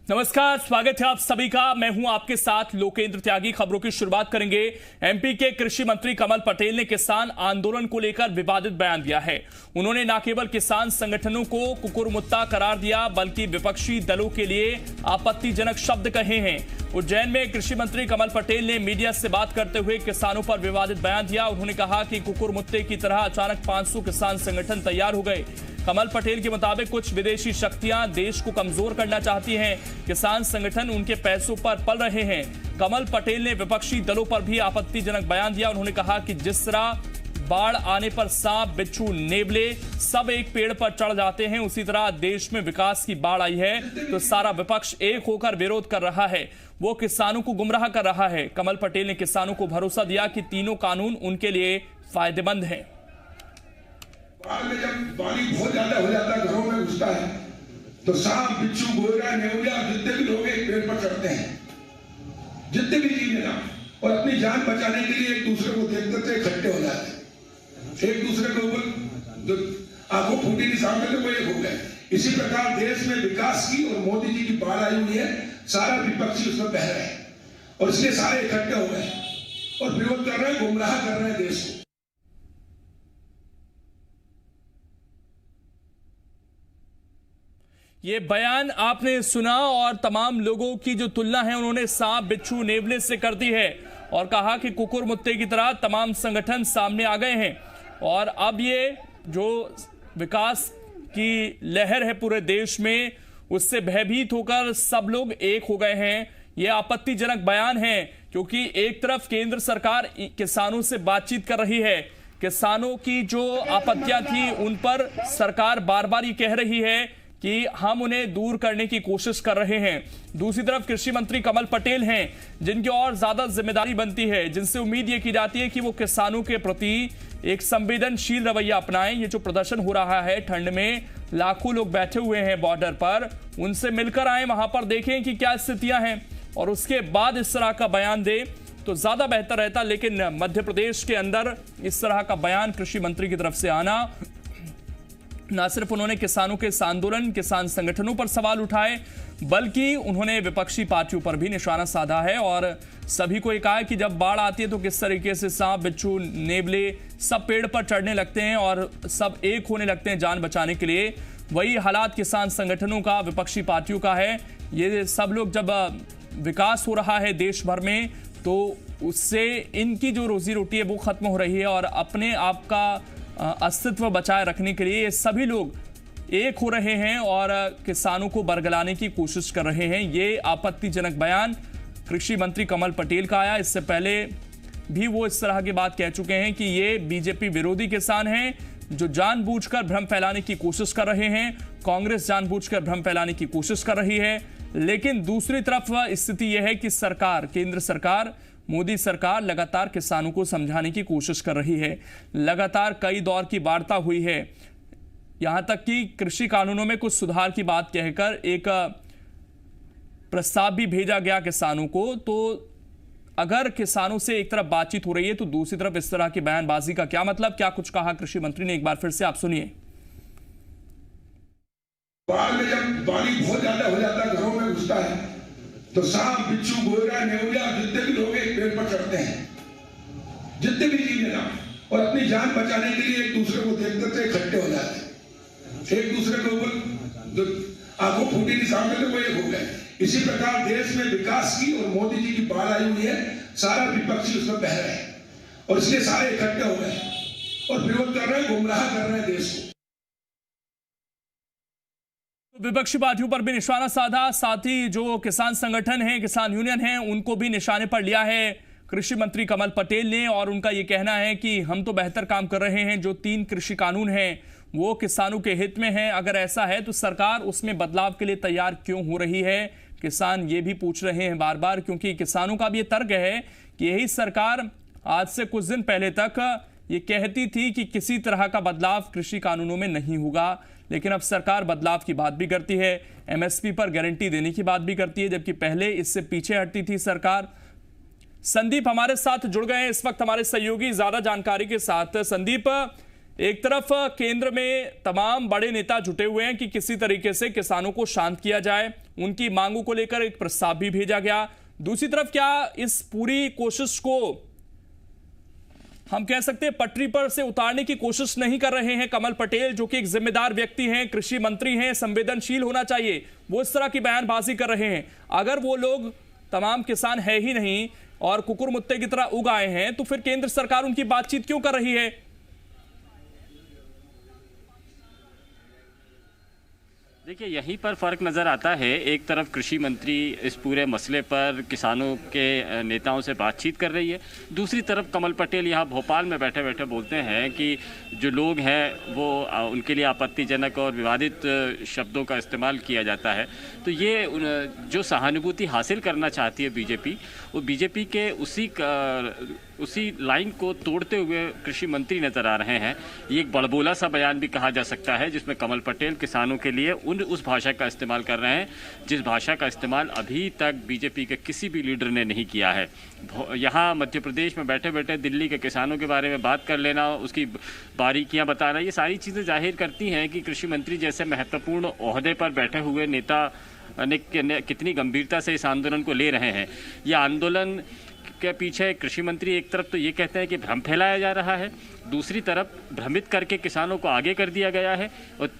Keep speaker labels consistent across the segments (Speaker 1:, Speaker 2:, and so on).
Speaker 1: नमस्कार, स्वागत है आप सभी का। मैं हूं आपके साथ लोकेंद्र त्यागी। खबरों की शुरुआत करेंगे। एमपी के कृषि मंत्री कमल पटेल ने किसान आंदोलन को लेकर विवादित बयान दिया है। उन्होंने न केवल किसान संगठनों को कुकुरमुत्ता करार दिया, बल्कि विपक्षी दलों के लिए आपत्तिजनक शब्द कहे हैं। उज्जैन में कृषि मंत्री कमल पटेल ने मीडिया से बात करते हुए किसानों पर विवादित बयान दिया। उन्होंने कहा कि कुकुरमुत्ते की तरह अचानक 500 किसान संगठन तैयार हो गए। कमल पटेल के मुताबिक कुछ विदेशी शक्तियां देश को कमजोर करना चाहती हैं। किसान संगठन उनके पैसों पर पल रहे हैं। कमल पटेल ने विपक्षी दलों पर भी आपत्तिजनक बयान दिया। उन्होंने कहा कि जिस तरह बाढ़ आने पर सांप, बिच्छू, नेवले सब एक पेड़ पर चढ़ जाते हैं, उसी तरह देश में विकास की बाढ़ आई है तो सारा विपक्ष एक होकर विरोध कर रहा है। वो किसानों को गुमराह कर रहा है। कमल पटेल ने किसानों को भरोसा दिया कि तीनों कानून उनके लिए फायदेमंद हैं।
Speaker 2: बाढ़ में जब पानी बहुत ज्यादा हो जाता है, घरों में घुसता है, तो सांप, बिच्छू, गोरा, नेवलिया जितने भी लोग एक पेड़ पर चढ़ते हैं, जितने भी जीव हैं, और अपनी जान बचाने के लिए एक दूसरे को देखते थे इकट्ठे हो जाते हैं। एक दूसरे के ऊपर जो आंखों फूटी नहीं सामने तो वो एक हो गए। इसी प्रकार देश में विकास की और मोदी जी की बाढ़ आई हुई है, सारा विपक्षी उसमें बह रहे हैं और इसलिए सारे इकट्ठे हो गए और विरोध कर रहे हैं, गुमराह कर रहे हैं देश को।
Speaker 1: ये बयान आपने सुना और तमाम लोगों की जो तुलना है उन्होंने सांप, बिच्छू, नेवले से कर दी है और कहा कि कुकुरमुत्ते की तरह तमाम संगठन सामने आ गए हैं और अब ये जो विकास की लहर है पूरे देश में, उससे भयभीत होकर सब लोग एक हो गए हैं। ये आपत्तिजनक बयान है क्योंकि एक तरफ केंद्र सरकार किसानों से बातचीत कर रही है। किसानों की जो आपत्तियां थी उन पर सरकार बार बार ये कह रही है कि हम उन्हें दूर करने की कोशिश कर रहे हैं। दूसरी तरफ कृषि मंत्री कमल पटेल हैं जिनकी और ज्यादा जिम्मेदारी बनती है, जिनसे उम्मीद ये की जाती है कि वो किसानों के प्रति एक संवेदनशील रवैया अपनाएं। ये जो प्रदर्शन हो रहा है, ठंड में लाखों लोग बैठे हुए हैं बॉर्डर पर, उनसे मिलकर आए, वहां पर देखें कि क्या स्थितियां हैं और उसके बाद इस तरह का बयान दे तो ज्यादा बेहतर रहता। लेकिन मध्य प्रदेश के अंदर इस तरह का बयान कृषि मंत्री की तरफ से आना, न सिर्फ उन्होंने किसानों के इस आंदोलन, किसान संगठनों पर सवाल उठाए, बल्कि उन्होंने विपक्षी पार्टियों पर भी निशाना साधा है और सभी को ये कहा कि जब बाढ़ आती है तो किस तरीके से सांप, बिच्छू, नेवले सब पेड़ पर चढ़ने लगते हैं और सब एक होने लगते हैं जान बचाने के लिए। वही हालात किसान संगठनों का, विपक्षी पार्टियों का है। ये सब लोग जब विकास हो रहा है देश भर में तो उससे इनकी जो रोजी रोटी है वो खत्म हो रही है और अपने आप का अस्तित्व बचाए रखने के लिए ये सभी लोग एक हो रहे हैं और किसानों को बरगलाने की कोशिश कर रहे हैं। ये आपत्तिजनक बयान कृषि मंत्री कमल पटेल का आया। इससे पहले भी वो इस तरह की बात कह चुके हैं कि ये बीजेपी विरोधी किसान हैं जो जानबूझकर भ्रम फैलाने की कोशिश कर रहे हैं। कांग्रेस जानबूझकर भ्रम फैलाने की कोशिश कर रही है। लेकिन दूसरी तरफ स्थिति यह है कि सरकार, केंद्र सरकार, मोदी सरकार लगातार किसानों को समझाने की कोशिश कर रही है। लगातार कई दौर की वार्ता हुई है, यहां तक कि कृषि कानूनों में कुछ सुधार की बात कहकर एक प्रस्ताव भी भेजा गया किसानों को। तो अगर किसानों से एक तरफ बातचीत हो रही है तो दूसरी तरफ इस तरह की बयानबाजी का क्या मतलब, क्या कुछ कहा कृषि मंत्री ने, एक बार फिर से आप सुनिए।
Speaker 2: बाढ़ में जब पानी बहुत ज्यादा हो जाता है, घरों में घुसता है, तो सांप, बिच्छू, गोरा, नेवलिया जितने भी लोग एक पेड़ पर चढ़ते हैं, जितने भी जीव हैं, और अपनी जान बचाने के लिए एक दूसरे को देखते थे इकट्ठे हो जाते हैं। एक दूसरे के ऊपर जो आंखों फूटी नहीं सामने तो वो एक हो गए। इसी प्रकार देश में विकास की और मोदी जी की बाढ़ आई हुई है, सारा विपक्षी उसमें बह रहे हैं और इसलिए सारे इकट्ठे हो गए और विरोध कर रहे हैं, गुमराह कर रहे हैं देश को।
Speaker 1: विपक्षी पार्टियों पर भी निशाना साधा, साथ ही जो किसान संगठन हैं, किसान यूनियन हैं, उनको भी निशाने पर लिया है कृषि मंत्री कमल पटेल ने और उनका ये कहना है कि हम तो बेहतर काम कर रहे हैं। जो 3 कृषि कानून हैं वो किसानों के हित में हैं। अगर ऐसा है तो सरकार उसमें बदलाव के लिए तैयार क्यों हो रही है, किसान ये भी पूछ रहे हैं बार बार, क्योंकि किसानों का भी ये तर्क है कि यही सरकार आज से कुछ दिन पहले तक ये कहती थी कि किसी तरह का बदलाव कृषि कानूनों में नहीं होगा, लेकिन अब सरकार बदलाव की बात भी करती है, एमएसपी पर गारंटी देने की बात भी करती है, जबकि पहले इससे पीछे हटती थी सरकार। संदीप हमारे साथ जुड़ गए हैं इस वक्त हमारे सहयोगी ज्यादा जानकारी के साथ। संदीप, एक तरफ केंद्र में तमाम बड़े नेता जुटे हुए हैं कि किसी तरीके से किसानों को शांत किया जाए, उनकी मांगों को लेकर एक प्रस्ताव भी भेजा गया। दूसरी तरफ क्या इस पूरी कोशिश को हम कह सकते हैं पटरी पर से उतारने की कोशिश नहीं कर रहे हैं कमल पटेल, जो कि एक जिम्मेदार व्यक्ति हैं, कृषि मंत्री हैं, संवेदनशील होना चाहिए, वो इस तरह की बयानबाजी कर रहे हैं। अगर वो लोग तमाम किसान है ही नहीं और कुकुर मुत्ते की तरह उग आए हैं, तो फिर केंद्र सरकार उनकी बातचीत क्यों कर रही है?
Speaker 3: देखिए, यहीं पर फ़र्क नज़र आता है। एक तरफ कृषि मंत्री इस पूरे मसले पर किसानों के नेताओं से बातचीत कर रही है, दूसरी तरफ कमल पटेल यहाँ भोपाल में बैठे बैठे बोलते हैं कि जो लोग हैं वो उनके लिए आपत्तिजनक और विवादित शब्दों का इस्तेमाल किया जाता है। तो ये जो सहानुभूति हासिल करना चाहती है बीजेपी, वो बीजेपी के उसी लाइन को तोड़ते हुए कृषि मंत्री नज़र आ रहे हैं। ये एक बड़बोला सा बयान भी कहा जा सकता है, जिसमें कमल पटेल किसानों के लिए उस भाषा का इस्तेमाल कर रहे हैं जिस भाषा का इस्तेमाल अभी तक बीजेपी के किसी भी लीडर ने नहीं किया है। यहाँ मध्य प्रदेश में बैठे बैठे दिल्ली के किसानों के बारे में बात कर लेना, उसकी बारीकियां बताना, ये सारी चीज़ें जाहिर करती हैं कि कृषि मंत्री जैसे महत्वपूर्ण ओहदे पर बैठे हुए नेता ने कितनी गंभीरता से इस आंदोलन को ले रहे हैं। ये आंदोलन के पीछे कृषि मंत्री एक तरफ तो ये कहते हैं कि भ्रम फैलाया जा रहा है, दूसरी तरफ भ्रमित करके किसानों को आगे कर दिया गया है,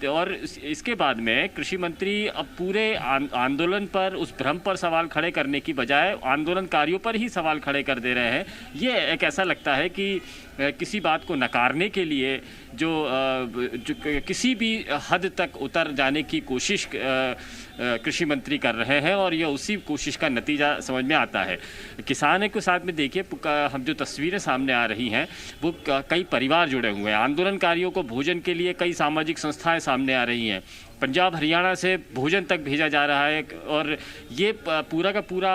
Speaker 3: और इसके बाद में कृषि मंत्री अब पूरे आंदोलन पर उस भ्रम पर सवाल खड़े करने की बजाय आंदोलनकारियों पर ही सवाल खड़े कर दे रहे हैं। ये एक ऐसा लगता है कि किसी बात को नकारने के लिए जो किसी भी हद तक उतर जाने की कोशिश कृषि मंत्री कर रहे हैं, और यह उसी कोशिश का नतीजा समझ में आता है। किसानों के साथ में देखिए, हम जो तस्वीरें सामने आ रही हैं वो कई परिवार जुड़े हुए हैं। आंदोलनकारियों को भोजन के लिए कई सामाजिक संस्थाएं सामने आ रही हैं, पंजाब हरियाणा से भोजन तक भेजा जा रहा है, और ये पूरा का पूरा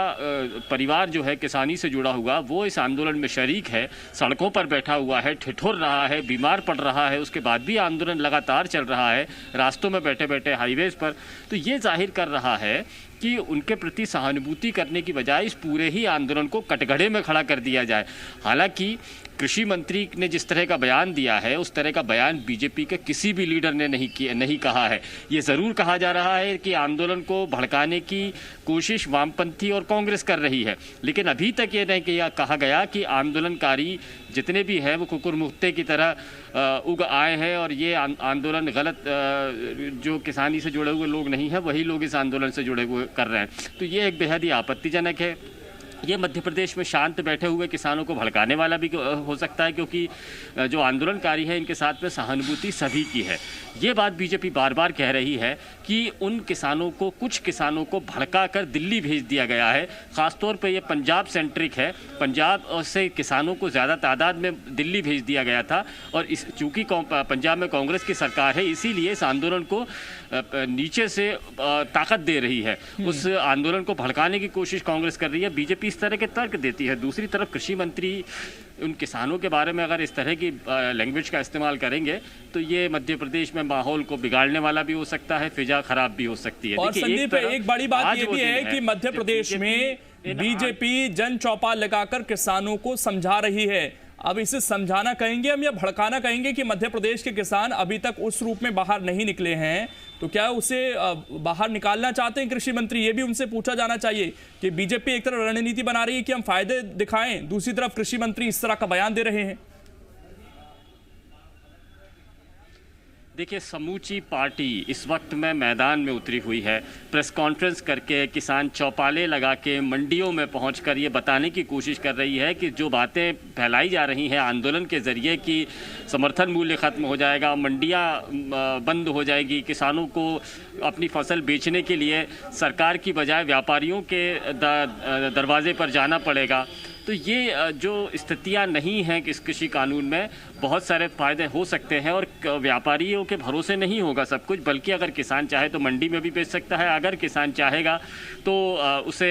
Speaker 3: परिवार जो है किसानी से जुड़ा हुआ, वो इस आंदोलन में शरीक है, सड़कों पर बैठा हुआ है, ठिठुर रहा है, बीमार पड़ रहा है, उसके बाद भी आंदोलन लगातार चल रहा है, रास्तों में बैठे बैठे हाईवेज पर। तो ये जाहिर कर रहा है कि उनके प्रति सहानुभूति करने की बजाय इस पूरे ही आंदोलन को कटघरे में खड़ा कर दिया जाए। हालांकि कृषि मंत्री ने जिस तरह का बयान दिया है, उस तरह का बयान बीजेपी के किसी भी लीडर ने नहीं कहा है। ये ज़रूर कहा जा रहा है कि आंदोलन को भड़काने की कोशिश वामपंथी और कांग्रेस कर रही है, लेकिन अभी तक ये नहीं कहा गया कि आंदोलनकारी जितने भी हैं वो कुकुर मुत्ते की तरह उग आए हैं, और ये आंदोलन गलत जो किसानी से जुड़े हुए लोग नहीं हैं वही लोग इस आंदोलन से जुड़े हुए कर रहे हैं। तो ये एक बेहद ही आपत्तिजनक है। ये मध्य प्रदेश में शांत बैठे हुए किसानों को भड़काने वाला भी हो सकता है, क्योंकि जो आंदोलनकारी हैं इनके साथ में सहानुभूति सभी की है। ये बात बीजेपी बार बार कह रही है कि उन किसानों को, कुछ किसानों को भड़का कर दिल्ली भेज दिया गया है। ख़ासतौर पे ये पंजाब सेंट्रिक है, पंजाब से किसानों को ज़्यादा तादाद में दिल्ली भेज दिया गया था, और चूँकि पंजाब में कांग्रेस की सरकार है, इसीलिए इस आंदोलन को नीचे से ताकत दे रही है। उस आंदोलन को भड़काने की कोशिश कांग्रेस कर रही है, बीजेपी इस तरह के तर्क देती है। दूसरी तरफ कृषि मंत्री उन किसानों के बारे में अगर इस तरह की लैंग्वेज का इस्तेमाल करेंगे तो ये मध्य प्रदेश में माहौल को बिगाड़ने वाला भी हो सकता है, फिजा खराब भी हो सकती है।
Speaker 1: और संदीप, एक बड़ी बात ये भी है कि मध्य प्रदेश में बीजेपी जन चौपाल लगाकर किसानों को समझा रही है। अब इसे समझाना कहेंगे हम या भड़काना कहेंगे कि मध्य प्रदेश के किसान अभी तक उस रूप में बाहर नहीं निकले हैं, तो क्या उसे बाहर निकालना चाहते हैं कृषि मंत्री? ये भी उनसे पूछा जाना चाहिए कि बीजेपी एक तरफ रणनीति बना रही है कि हम फायदे दिखाएं, दूसरी तरफ कृषि मंत्री इस तरह का बयान दे रहे हैं।
Speaker 3: देखिए, समूची पार्टी इस वक्त में मैदान में उतरी हुई है। प्रेस कॉन्फ्रेंस करके, किसान चौपाले लगा के, मंडियों में पहुंचकर ये बताने की कोशिश कर रही है कि जो बातें फैलाई जा रही हैं आंदोलन के ज़रिए कि समर्थन मूल्य ख़त्म हो जाएगा, मंडियां बंद हो जाएगी, किसानों को अपनी फसल बेचने के लिए सरकार की बजाय व्यापारियों के दरवाजे पर जाना पड़ेगा, तो ये जो स्थितियां नहीं हैं कि इस कृषि कानून में बहुत सारे फ़ायदे हो सकते हैं, और व्यापारियों के भरोसे नहीं होगा सब कुछ, बल्कि अगर किसान चाहे तो मंडी में भी बेच सकता है, अगर किसान चाहेगा तो उसे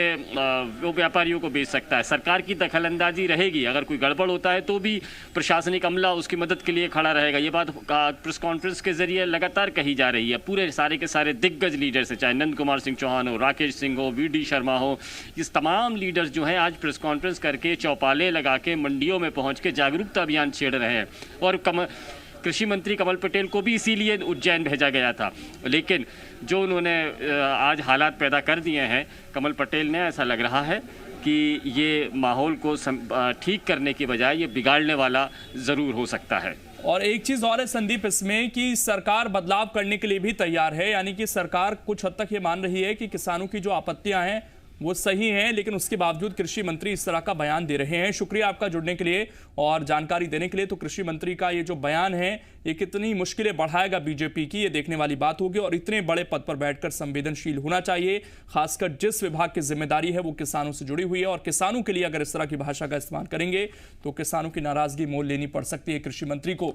Speaker 3: वो व्यापारियों को बेच सकता है। सरकार की दखलंदाजी रहेगी, अगर कोई गड़बड़ होता है तो भी प्रशासनिक अमला उसकी मदद के लिए खड़ा रहेगा। ये बात प्रेस कॉन्फ्रेंस के जरिए लगातार कही जा रही है। पूरे सारे के सारे दिग्गज लीडर्स हैं, चाहे नंद कुमार सिंह चौहान हो, राकेश सिंह हो, वी.डी. शर्मा हो, इस तमाम लीडर्स जो हैं आज प्रेस कॉन्फ्रेंस करके, चौपाले लगा के, मंडियों में पहुँच के जागरूकता अभियान छेड़ रहे हैं। और कृषि मंत्री कमल पटेल को भी इसीलिए उज्जैन भेजा गया था। लेकिन जो उन्होंने आज हालात पैदा कर दिए हैं कमल पटेल ने, ऐसा लग रहा है कि ये माहौल को ठीक करने की बजाय ये बिगाड़ने वाला ज़रूर हो सकता है।
Speaker 1: और एक चीज और है संदीप इसमें कि सरकार बदलाव करने के लिए भी तैयार है, यानी कि सरकार कुछ हद तक ये मान रही है कि किसानों की जो आपत्तियां हैं वो सही हैं, लेकिन उसके बावजूद कृषि मंत्री इस तरह का बयान दे रहे हैं। शुक्रिया आपका जुड़ने के लिए और जानकारी देने के लिए। तो कृषि मंत्री का ये जो बयान है ये कितनी मुश्किलें बढ़ाएगा बीजेपी की, ये देखने वाली बात होगी। और इतने बड़े पद पर बैठकर संवेदनशील होना चाहिए, खासकर जिस विभाग की जिम्मेदारी है वो किसानों से जुड़ी हुई है। और किसानों के लिए अगर इस तरह की भाषा का इस्तेमाल करेंगे तो किसानों की नाराजगी मोल लेनी पड़ सकती है कृषि मंत्री को।